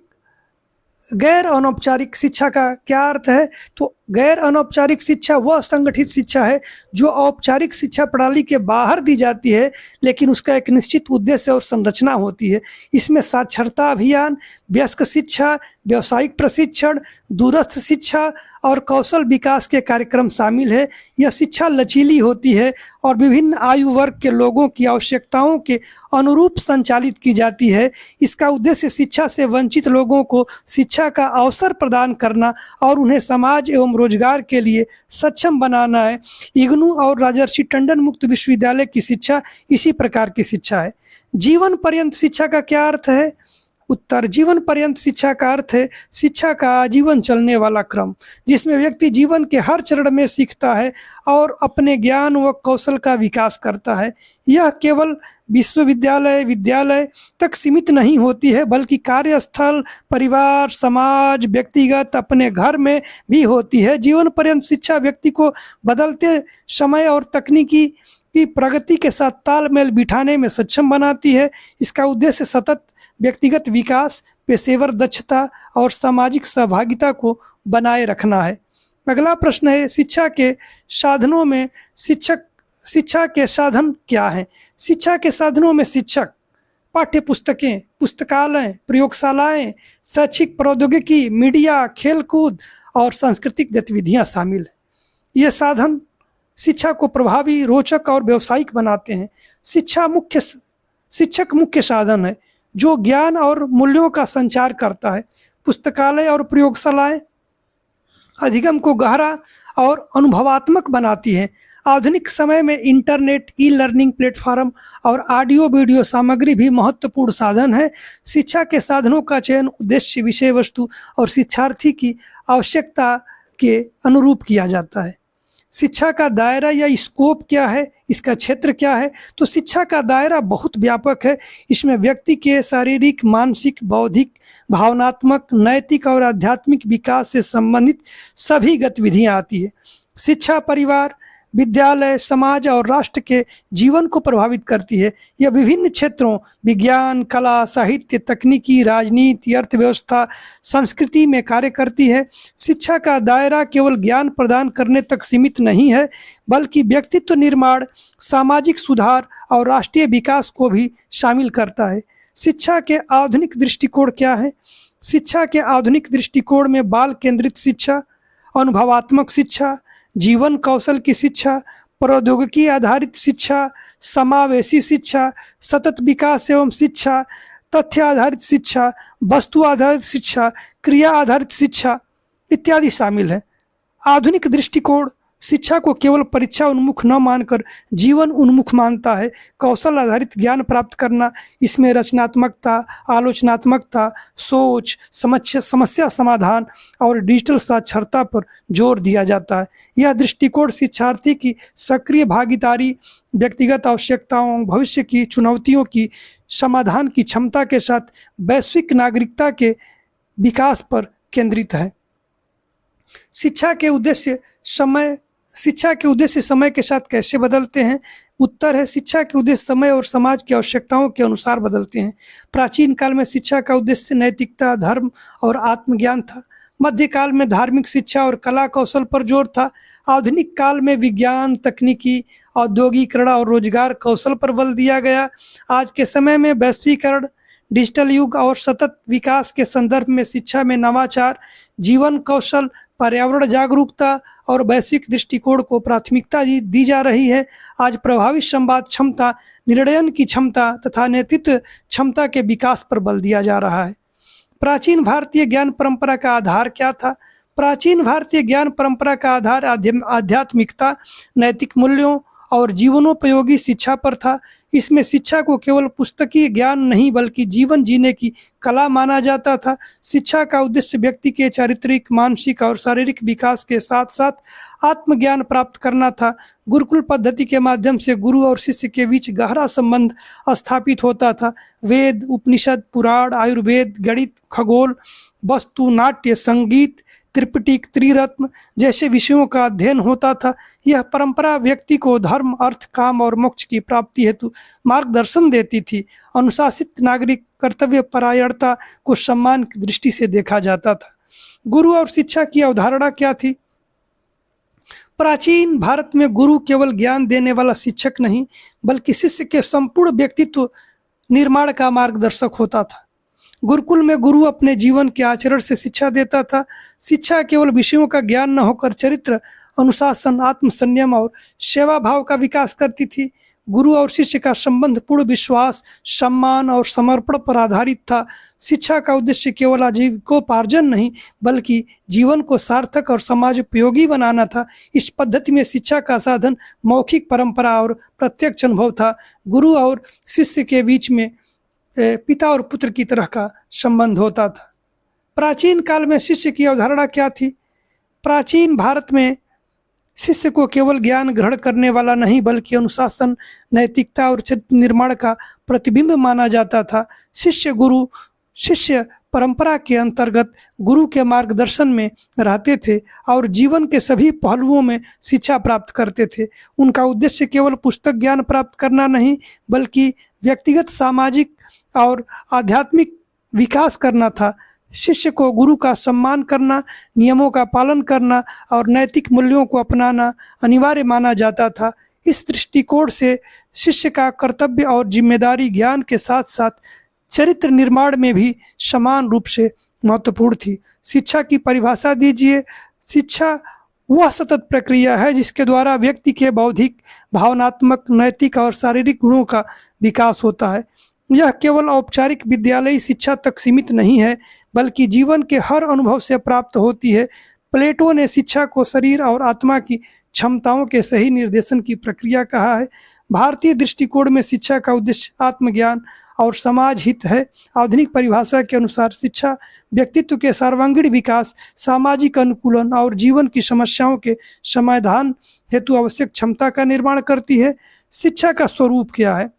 गैर अनौपचारिक शिक्षा का क्या अर्थ है? तो गैर अनौपचारिक शिक्षा वह संगठित शिक्षा है जो औपचारिक शिक्षा प्रणाली के बाहर दी जाती है, लेकिन उसका एक निश्चित उद्देश्य और संरचना होती है। इसमें साक्षरता अभियान, वयस्क शिक्षा, व्यावसायिक प्रशिक्षण, दूरस्थ शिक्षा और कौशल विकास के कार्यक्रम शामिल है। यह शिक्षा लचीली होती है और विभिन्न आयु वर्ग के लोगों की आवश्यकताओं के अनुरूप संचालित की जाती है। इसका उद्देश्य शिक्षा से वंचित लोगों को शिक्षा का अवसर प्रदान करना और उन्हें समाज एवं रोजगार के लिए सक्षम बनाना है। इग्नू और राजर्षि टंडन मुक्त विश्वविद्यालय की शिक्षा इसी प्रकार की शिक्षा है। जीवन पर्यंत शिक्षा का क्या अर्थ है? उत्तर: जीवन पर्यंत शिक्षा का अर्थ है शिक्षा का आजीवन चलने वाला क्रम, जिसमें व्यक्ति जीवन के हर चरण में सीखता है और अपने ज्ञान व कौशल का विकास करता है। यह केवल विश्वविद्यालय, विद्यालय तक सीमित नहीं होती है, बल्कि कार्यस्थल, परिवार, समाज, व्यक्तिगत अपने घर में भी होती है। जीवन पर्यंत शिक्षा व्यक्ति को बदलते समय और तकनीकी की प्रगति के साथ तालमेल बिठाने में सक्षम बनाती है। इसका उद्देश्य सतत व्यक्तिगत विकास, पेशेवर दक्षता और सामाजिक सहभागिता को बनाए रखना है। अगला प्रश्न है, शिक्षा के साधनों में शिक्षा के साधन क्या हैं? शिक्षा के साधनों में शिक्षक, पाठ्य पुस्तकें, पुस्तकालय, प्रयोगशालाएं, शैक्षिक प्रौद्योगिकी, मीडिया, खेलकूद और सांस्कृतिक गतिविधियां शामिल हैं। ये साधन शिक्षा को प्रभावी, रोचक और व्यावसायिक बनाते हैं। शिक्षक मुख्य साधन है जो ज्ञान और मूल्यों का संचार करता है। पुस्तकालय और प्रयोगशालाएं अधिगम को गहरा और अनुभवात्मक बनाती हैं। आधुनिक समय में इंटरनेट, ई लर्निंग प्लेटफॉर्म और ऑडियो वीडियो सामग्री भी महत्वपूर्ण साधन है। शिक्षा के साधनों का चयन उद्देश्य, विषय वस्तु और शिक्षार्थी की आवश्यकता के अनुरूप किया जाता है। शिक्षा का दायरा या स्कोप क्या है, इसका क्षेत्र क्या है? तो शिक्षा का दायरा बहुत व्यापक है। इसमें व्यक्ति के शारीरिक, मानसिक, बौद्धिक, भावनात्मक, नैतिक और आध्यात्मिक विकास से संबंधित सभी गतिविधियां आती है। शिक्षा परिवार, विद्यालय, समाज और राष्ट्र के जीवन को प्रभावित करती है। यह विभिन्न क्षेत्रों विज्ञान, कला, साहित्य, तकनीकी, राजनीति, अर्थव्यवस्था, संस्कृति में कार्य करती है। शिक्षा का दायरा केवल ज्ञान प्रदान करने तक सीमित नहीं है, बल्कि व्यक्तित्व निर्माण, सामाजिक सुधार और राष्ट्रीय विकास को भी शामिल करता है। शिक्षा के आधुनिक दृष्टिकोण क्या है? शिक्षा के आधुनिक दृष्टिकोण में बाल केंद्रित शिक्षा, अनुभवात्मक शिक्षा, जीवन कौशल की शिक्षा, प्रौद्योगिकी आधारित शिक्षा, समावेशी शिक्षा, सतत विकास एवं शिक्षा, तथ्य आधारित शिक्षा, वस्तु आधारित शिक्षा, क्रिया आधारित शिक्षा इत्यादि शामिल है। आधुनिक दृष्टिकोण शिक्षा को केवल परीक्षा उन्मुख न मानकर जीवन उन्मुख मानता है। कौशल आधारित ज्ञान प्राप्त करना, इसमें रचनात्मकता, आलोचनात्मकता, सोच, समस्या समाधान और डिजिटल साक्षरता पर जोर दिया जाता है। यह दृष्टिकोण शिक्षार्थी की सक्रिय भागीदारी, व्यक्तिगत आवश्यकताओं, भविष्य की चुनौतियों की समाधान की क्षमता के साथ वैश्विक नागरिकता के विकास पर केंद्रित है। शिक्षा के उद्देश्य समय के साथ कैसे बदलते हैं? उत्तर है, शिक्षा के उद्देश्य समय और समाज की आवश्यकताओं के अनुसार बदलते हैं। प्राचीन काल में शिक्षा का उद्देश्य नैतिकता, धर्म और आत्मज्ञान था। मध्यकाल में धार्मिक शिक्षा और कला कौशल पर जोर था। आधुनिक काल में विज्ञान, तकनीकी, औद्योगिकरण और रोजगार कौशल पर बल दिया गया। आज के समय में वैश्वीकरण, डिजिटल युग और सतत विकास के संदर्भ में शिक्षा में नवाचार, जीवन कौशल, पर्यावरण जागरूकता और वैश्विक दृष्टिकोण को प्राथमिकता दी जा रही है। आज प्रभावी संवाद क्षमता, निर्णयन की क्षमता तथा नेतृत्व क्षमता के विकास पर बल दिया जा रहा है। प्राचीन भारतीय ज्ञान परंपरा का आधार क्या था? प्राचीन भारतीय ज्ञान परंपरा का आधार आध्यात्मिकता, नैतिक मूल्यों और जीवनोपयोगी शिक्षा पर था। इसमें शिक्षा को केवल पुस्तकीय ज्ञान नहीं बल्कि जीवन जीने की कला माना जाता था। शिक्षा का उद्देश्य व्यक्ति के चारित्रिक, मानसिक और शारीरिक विकास के साथ साथ आत्मज्ञान प्राप्त करना था। गुरुकुल पद्धति के माध्यम से गुरु और शिष्य के बीच गहरा संबंध स्थापित होता था। वेद, उपनिषद, पुराण, आयुर्वेद, गणित, खगोल, वस्तु, नाट्य, संगीत, त्रिपिटक, त्रिरत्न जैसे विषयों का अध्ययन होता था। यह परंपरा व्यक्ति को धर्म, अर्थ, काम और मोक्ष की प्राप्ति हेतु मार्गदर्शन देती थी। अनुशासित नागरिक कर्तव्य परायणता को सम्मान की दृष्टि से देखा जाता था। गुरु और शिक्षा की अवधारणा क्या थी? प्राचीन भारत में गुरु केवल ज्ञान देने वाला शिक्षक नहीं, बल्कि शिष्य के संपूर्ण व्यक्तित्व निर्माण का मार्गदर्शक होता था। गुरुकुल में गुरु अपने जीवन के आचरण से शिक्षा देता था। शिक्षा केवल विषयों का ज्ञान न होकर चरित्र, अनुशासन, आत्मसंयम और सेवा भाव का विकास करती थी। गुरु और शिष्य का संबंध पूर्ण विश्वास, सम्मान और समर्पण पर आधारित था। शिक्षा का उद्देश्य केवल आजीविकोपार्जन नहीं, बल्कि जीवन को सार्थक और समाज उपयोगी बनाना था। इस पद्धति में शिक्षा का साधन मौखिक परंपरा और प्रत्यक्ष अनुभव था। गुरु और शिष्य के बीच में पिता और पुत्र की तरह का संबंध होता था। प्राचीन काल में शिष्य की अवधारणा क्या थी? प्राचीन भारत में शिष्य को केवल ज्ञान ग्रहण करने वाला नहीं, बल्कि अनुशासन, नैतिकता और चरित्र निर्माण का प्रतिबिंब माना जाता था। शिष्य परंपरा के अंतर्गत गुरु के मार्गदर्शन में रहते थे और जीवन के सभी पहलुओं में शिक्षा प्राप्त करते थे। उनका उद्देश्य केवल पुस्तक ज्ञान प्राप्त करना नहीं, बल्कि व्यक्तिगत, सामाजिक और आध्यात्मिक विकास करना था। शिष्य को गुरु का सम्मान करना, नियमों का पालन करना और नैतिक मूल्यों को अपनाना अनिवार्य माना जाता था। इस दृष्टिकोण से शिष्य का कर्तव्य और जिम्मेदारी ज्ञान के साथ साथ चरित्र निर्माण में भी समान रूप से महत्वपूर्ण थी। शिक्षा की परिभाषा दीजिए। शिक्षा वह सतत प्रक्रिया है जिसके द्वारा व्यक्ति के बौद्धिक, भावनात्मक, नैतिक और शारीरिक गुणों का विकास होता है। यह केवल औपचारिक विद्यालयी शिक्षा तक सीमित नहीं है, बल्कि जीवन के हर अनुभव से प्राप्त होती है। प्लेटो ने शिक्षा को शरीर और आत्मा की क्षमताओं के सही निर्देशन की प्रक्रिया कहा है। भारतीय दृष्टिकोण में शिक्षा का उद्देश्य आत्मज्ञान और समाज हित है। आधुनिक परिभाषा के अनुसार शिक्षा व्यक्तित्व के सर्वांगीण विकास, सामाजिक अनुकूलन और जीवन की समस्याओं के समाधान हेतु आवश्यक क्षमता का निर्माण करती है। शिक्षा का स्वरूप क्या है?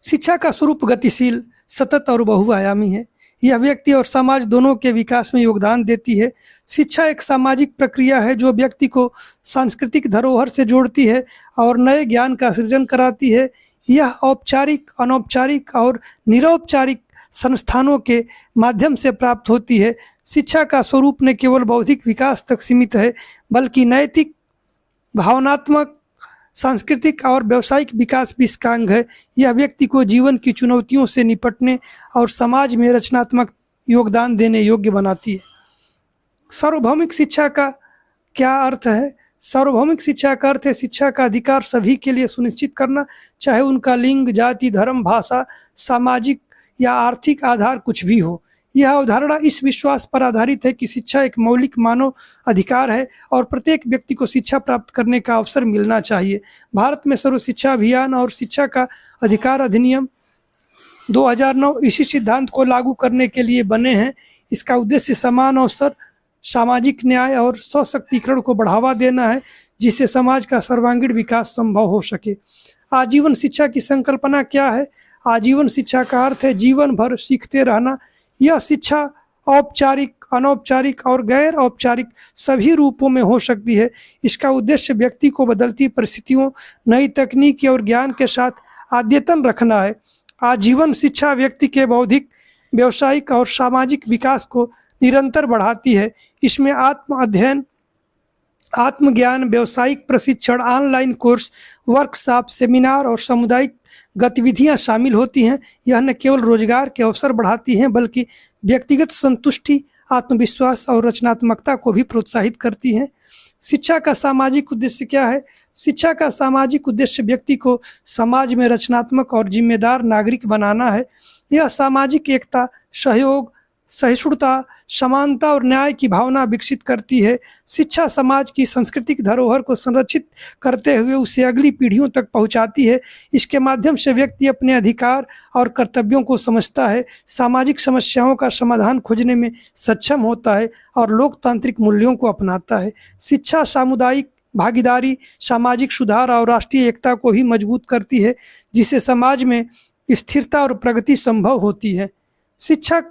शिक्षा का स्वरूप गतिशील, सतत और बहुआयामी है। यह व्यक्ति और समाज दोनों के विकास में योगदान देती है। शिक्षा एक सामाजिक प्रक्रिया है जो व्यक्ति को सांस्कृतिक धरोहर से जोड़ती है और नए ज्ञान का सृजन कराती है। यह औपचारिक, अनौपचारिक और निरौपचारिक संस्थानों के माध्यम से प्राप्त होती है। शिक्षा का स्वरूप न केवल बौद्धिक विकास तक सीमित है, बल्कि नैतिक, भावनात्मक, सांस्कृतिक और व्यावसायिक विकास भी इसका अंग है। यह व्यक्ति को जीवन की चुनौतियों से निपटने और समाज में रचनात्मक योगदान देने योग्य बनाती है। सार्वभौमिक शिक्षा का क्या अर्थ है? सार्वभौमिक शिक्षा का अर्थ है शिक्षा का अधिकार सभी के लिए सुनिश्चित करना, चाहे उनका लिंग, जाति, धर्म, भाषा, सामाजिक या आर्थिक आधार कुछ भी हो। यह अवधारणा इस विश्वास पर आधारित है कि शिक्षा एक मौलिक मानव अधिकार है और प्रत्येक व्यक्ति को शिक्षा प्राप्त करने का अवसर मिलना चाहिए। भारत में सर्व शिक्षा अभियान और शिक्षा का अधिकार अधिनियम 2009 इसी सिद्धांत को लागू करने के लिए बने हैं। इसका उद्देश्य समान अवसर, सामाजिक न्याय और सशक्तिकरण को बढ़ावा देना है, जिससे समाज का सर्वांगीण विकास संभव हो सके। आजीवन शिक्षा की संकल्पना क्या है? आजीवन शिक्षा का अर्थ है जीवन भर सीखते रहना। यह शिक्षा औपचारिक, अनौपचारिक और गैर औपचारिक सभी रूपों में हो सकती है। इसका उद्देश्य व्यक्ति को बदलती परिस्थितियों, नई तकनीकी और ज्ञान के साथ अद्यतन रखना है। आजीवन शिक्षा व्यक्ति के बौद्धिक, व्यावसायिक और सामाजिक विकास को निरंतर बढ़ाती है। इसमें आत्म अध्ययन, आत्मज्ञान, व्यावसायिक प्रशिक्षण, ऑनलाइन कोर्स, वर्कशॉप, सेमिनार और सामुदायिक गतिविधियां शामिल होती हैं। यह न केवल रोजगार के अवसर बढ़ाती हैं, बल्कि व्यक्तिगत संतुष्टि, आत्मविश्वास और रचनात्मकता को भी प्रोत्साहित करती हैं। शिक्षा का सामाजिक उद्देश्य क्या है? शिक्षा का सामाजिक उद्देश्य व्यक्ति को समाज में रचनात्मक और जिम्मेदार नागरिक बनाना है। यह सामाजिक एकता, सहयोग, सहिष्णुता, समानता और न्याय की भावना विकसित करती है। शिक्षा समाज की सांस्कृतिक धरोहर को संरक्षित करते हुए उसे अगली पीढ़ियों तक पहुंचाती है। इसके माध्यम से व्यक्ति अपने अधिकार और कर्तव्यों को समझता है, सामाजिक समस्याओं का समाधान खोजने में सक्षम होता है और लोकतांत्रिक मूल्यों को अपनाता है। शिक्षा सामुदायिक भागीदारी, सामाजिक सुधार और राष्ट्रीय एकता को भी मजबूत करती है, जिससे समाज में स्थिरता और प्रगति संभव होती है। शिक्षा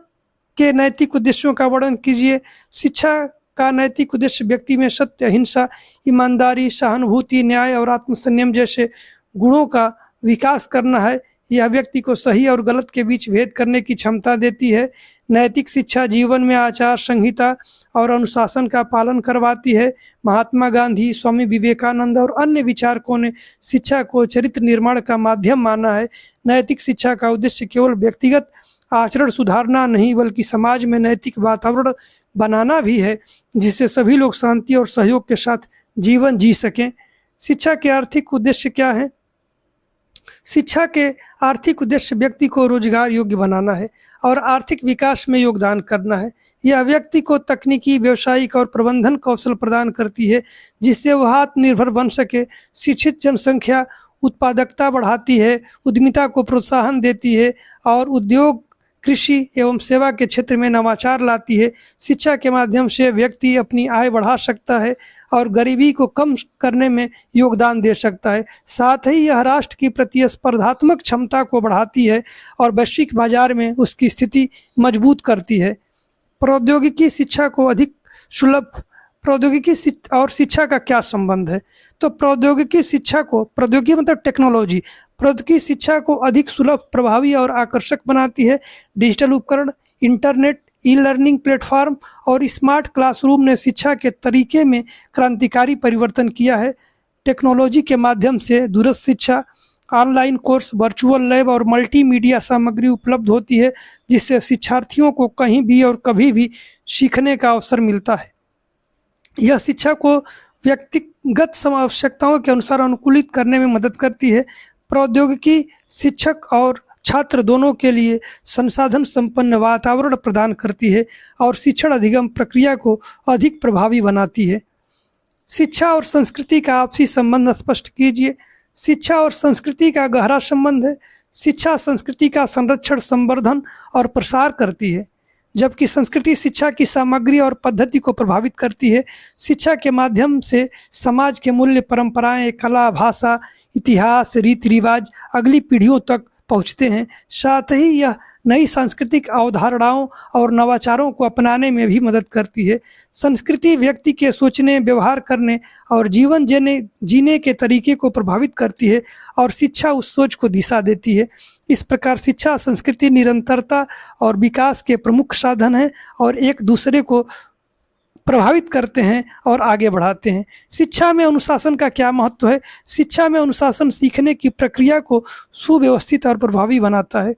के नैतिक उद्देश्यों का वर्णन कीजिए। शिक्षा का नैतिक उद्देश्य व्यक्ति में सत्य, अहिंसा, ईमानदारी, सहानुभूति, न्याय और आत्मसंयम जैसे गुणों का विकास करना है। यह व्यक्ति को सही और गलत के बीच भेद करने की क्षमता देती है। नैतिक शिक्षा जीवन में आचार संहिता और अनुशासन का पालन करवाती है। महात्मा गांधी, स्वामी विवेकानंद और अन्य विचारकों ने शिक्षा को चरित्र निर्माण का माध्यम माना है। नैतिक शिक्षा का उद्देश्य केवल व्यक्तिगत आचरण सुधारना नहीं बल्कि समाज में नैतिक वातावरण बनाना भी है, जिससे सभी लोग शांति और सहयोग के साथ जीवन जी सकें। शिक्षा के आर्थिक उद्देश्य क्या है? शिक्षा के आर्थिक उद्देश्य व्यक्ति को रोजगार योग्य बनाना है और आर्थिक विकास में योगदान करना है। यह व्यक्ति को तकनीकी, व्यावसायिक और प्रबंधन कौशल प्रदान करती है, जिससे वह आत्मनिर्भर बन सके। शिक्षित जनसंख्या उत्पादकता बढ़ाती है, उद्यमिता को प्रोत्साहन देती है और उद्योग, कृषि एवं सेवा के क्षेत्र में नवाचार लाती है। शिक्षा के माध्यम से व्यक्ति अपनी आय बढ़ा सकता है और गरीबी को कम करने में योगदान दे सकता है। साथ ही यह राष्ट्र की प्रतिस्पर्धात्मक क्षमता को बढ़ाती है और वैश्विक बाजार में उसकी स्थिति मजबूत करती है। प्रौद्योगिकी शिक्षा को अधिक सुलभ प्रौद्योगिकी और शिक्षा का क्या संबंध है? तो प्रौद्योगिकी शिक्षा को, प्रौद्योगिकी मतलब टेक्नोलॉजी, प्रौद्योगिकी शिक्षा को अधिक सुलभ, प्रभावी और आकर्षक बनाती है। डिजिटल उपकरण, इंटरनेट, ई लर्निंग प्लेटफॉर्म और स्मार्ट क्लासरूम ने शिक्षा के तरीके में क्रांतिकारी परिवर्तन किया है। टेक्नोलॉजी के माध्यम से दूरस्थ शिक्षा, ऑनलाइन कोर्स, वर्चुअल लैब और मल्टीमीडिया सामग्री उपलब्ध होती है, जिससे शिक्षार्थियों को कहीं भी और कभी भी सीखने का अवसर मिलता है। यह शिक्षा को व्यक्तिगत आवश्यकताओं के अनुसार अनुकूलित करने में मदद करती है। प्रौद्योगिकी शिक्षक और छात्र दोनों के लिए संसाधन संपन्न वातावरण प्रदान करती है और शिक्षण अधिगम प्रक्रिया को अधिक प्रभावी बनाती है। शिक्षा और संस्कृति का आपसी संबंध स्पष्ट कीजिए। शिक्षा और संस्कृति का गहरा संबंध है। शिक्षा संस्कृति का संरक्षण, संवर्धन और प्रसार करती है, जबकि संस्कृति शिक्षा की सामग्री और पद्धति को प्रभावित करती है। शिक्षा के माध्यम से समाज के मूल्य, परंपराएं, कला, भाषा, इतिहास, रीति रिवाज अगली पीढ़ियों तक पहुंचते हैं। साथ ही यह नई सांस्कृतिक अवधारणाओं और नवाचारों को अपनाने में भी मदद करती है। संस्कृति व्यक्ति के सोचने, व्यवहार करने और जीवन जीने के तरीके को प्रभावित करती है और शिक्षा उस सोच को दिशा देती है। इस प्रकार शिक्षा, संस्कृति निरंतरता और विकास के प्रमुख साधन हैं और एक दूसरे को प्रभावित करते हैं और आगे बढ़ाते हैं। शिक्षा में अनुशासन का क्या महत्व है? शिक्षा में अनुशासन सीखने की प्रक्रिया को सुव्यवस्थित और प्रभावी बनाता है।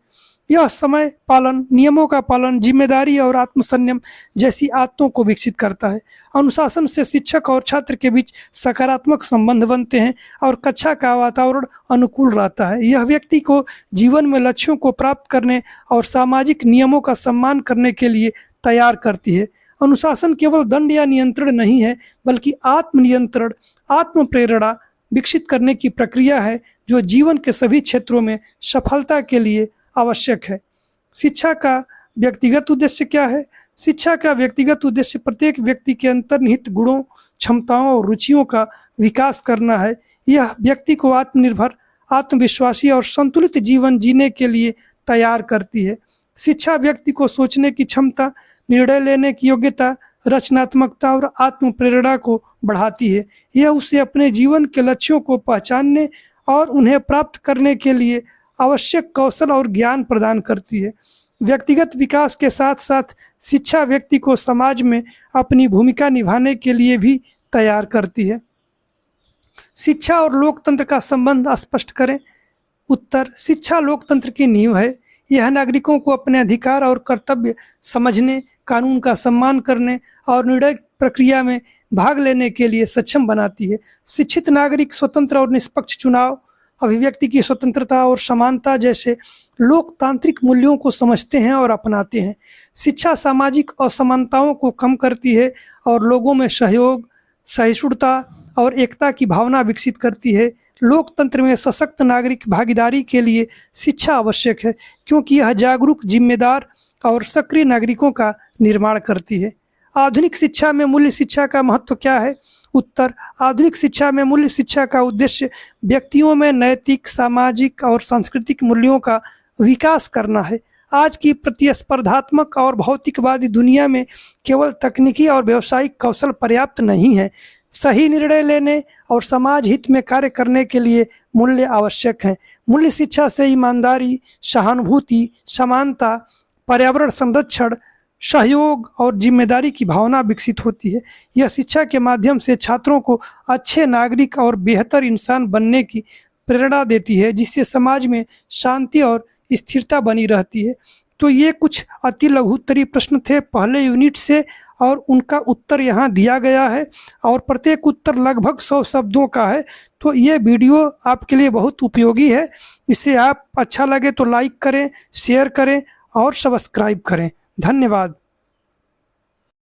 यह समय पालन, नियमों का पालन, जिम्मेदारी और आत्मसंयम जैसी आदतों को विकसित करता है। अनुशासन से शिक्षक और छात्र के बीच सकारात्मक संबंध बनते हैं और कक्षा का वातावरण अनुकूल रहता है। यह व्यक्ति को जीवन में लक्ष्यों को प्राप्त करने और सामाजिक नियमों का सम्मान करने के लिए तैयार करती है। अनुशासन केवल दंड या नियंत्रण नहीं है, बल्कि आत्मनियंत्रण, आत्म प्रेरणा विकसित करने की प्रक्रिया है, जो जीवन के सभी क्षेत्रों में सफलता के लिए आवश्यक है। शिक्षा का व्यक्तिगत उद्देश्य क्या है? शिक्षा का व्यक्तिगत उद्देश्य प्रत्येक व्यक्ति के अंतर्निहित गुणों, क्षमताओं और रुचियों का विकास करना है। यह व्यक्ति को आत्मनिर्भर, आत्मविश्वासी और संतुलित जीवन जीने के लिए तैयार करती है। शिक्षा व्यक्ति को सोचने की क्षमता, निर्णय लेने की योग्यता, रचनात्मकता और आत्म प्रेरणा को बढ़ाती है। यह उसे अपने जीवन के लक्ष्यों को पहचानने और उन्हें प्राप्त करने के लिए आवश्यक कौशल और ज्ञान प्रदान करती है। व्यक्तिगत विकास के साथ साथ शिक्षा व्यक्ति को समाज में अपनी भूमिका निभाने के लिए भी तैयार करती है। शिक्षा और लोकतंत्र का संबंध स्पष्ट करें। उत्तर: शिक्षा लोकतंत्र की नींव है। यह नागरिकों को अपने अधिकार और कर्तव्य समझने, कानून का सम्मान करने और निर्णय प्रक्रिया में भाग लेने के लिए सक्षम बनाती है। शिक्षित नागरिक स्वतंत्र और निष्पक्ष चुनाव, अभिव्यक्ति की स्वतंत्रता और समानता जैसे लोकतांत्रिक मूल्यों को समझते हैं और अपनाते हैं। शिक्षा सामाजिक असमानताओं को कम करती है और लोगों में सहयोग, सहिष्णुता और एकता की भावना विकसित करती है। लोकतंत्र में सशक्त नागरिक भागीदारी के लिए शिक्षा आवश्यक है, क्योंकि यह जागरूक, जिम्मेदार और सक्रिय नागरिकों का निर्माण करती है। आधुनिक शिक्षा में मूल्य शिक्षा का महत्व क्या है? उत्तर: आधुनिक शिक्षा में मूल्य शिक्षा का उद्देश्य व्यक्तियों में नैतिक, सामाजिक और सांस्कृतिक मूल्यों का विकास करना है। आज की प्रतिस्पर्धात्मक और भौतिकवादी दुनिया में केवल तकनीकी और व्यावसायिक कौशल पर्याप्त नहीं है। सही निर्णय लेने और समाज हित में कार्य करने के लिए मूल्य आवश्यक हैं। मूल्य शिक्षा से ईमानदारी, सहानुभूति, समानता, पर्यावरण संरक्षण, सहयोग और जिम्मेदारी की भावना विकसित होती है। यह शिक्षा के माध्यम से छात्रों को अच्छे नागरिक और बेहतर इंसान बनने की प्रेरणा देती है, जिससे समाज में शांति और स्थिरता बनी रहती है। तो ये कुछ अति लघुत्तरीय प्रश्न थे पहले यूनिट से और उनका उत्तर यहाँ दिया गया है और प्रत्येक उत्तर लगभग 100 शब्दों का है। तो ये वीडियो आपके लिए बहुत उपयोगी है। इसे आप अच्छा लगे तो लाइक करें, शेयर करें और सब्सक्राइब करें। धन्यवाद।